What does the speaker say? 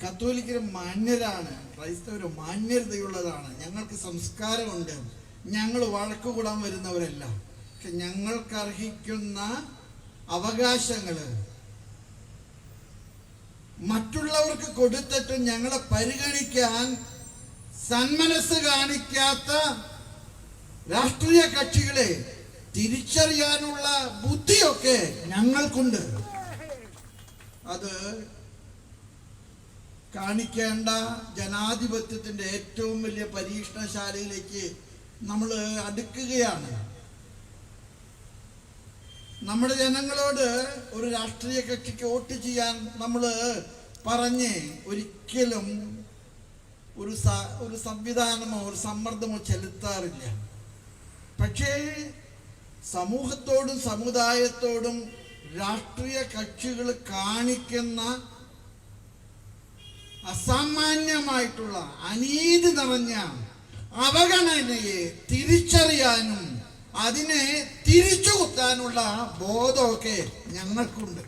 കത്തോലിക്കർ മാന്യരാണ്, ക്രൈസ്തവർ മാന്യതയുള്ളതാണ്, ഞങ്ങൾക്ക് സംസ്കാരമുണ്ട്, ഞങ്ങൾ വഴക്കു കൂടാൻ വരുന്നവരല്ല. പക്ഷെ ഞങ്ങൾക്ക് അർഹിക്കുന്ന അവകാശങ്ങൾ മറ്റുള്ളവർക്ക് കൊടുത്തിട്ട് ഞങ്ങളെ പരിഗണിക്കാൻ സന്മനസ് കാണിക്കാത്ത രാഷ്ട്രീയ കക്ഷികളെ തിരിച്ചറിയാനുള്ള ബുദ്ധിയൊക്കെ ഞങ്ങൾക്കുണ്ട്. അത് കാണിക്കേണ്ട ജനാധിപത്യത്തിന്റെ ഏറ്റവും വലിയ പരീക്ഷണശാലയിലേക്ക് നമ്മൾ അടുക്കുകയാണ്. നമ്മുടെ ജനങ്ങളോട് ഒരു രാഷ്ട്രീയ കക്ഷിക്ക് വോട്ട് ചെയ്യാൻ നമ്മൾ പറഞ്ഞ് ഒരിക്കലും ഒരു സംവിധാനമോ ഒരു സമ്മർദ്ദമോ ചെലുത്താറില്ല. പക്ഷേ സമൂഹത്തോടും സമുദായത്തോടും രാഷ്ട്രീയ കക്ഷികൾ കാണിക്കുന്ന അസാമാന്യമായിട്ടുള്ള അനീതി നിറഞ്ഞ അവഗണനയെ തിരിച്ചറിയാനും അതിനെ തിരിച്ചു കുത്താനുള്ള ബോധമൊക്കെ ഞങ്ങൾക്കുണ്ട്.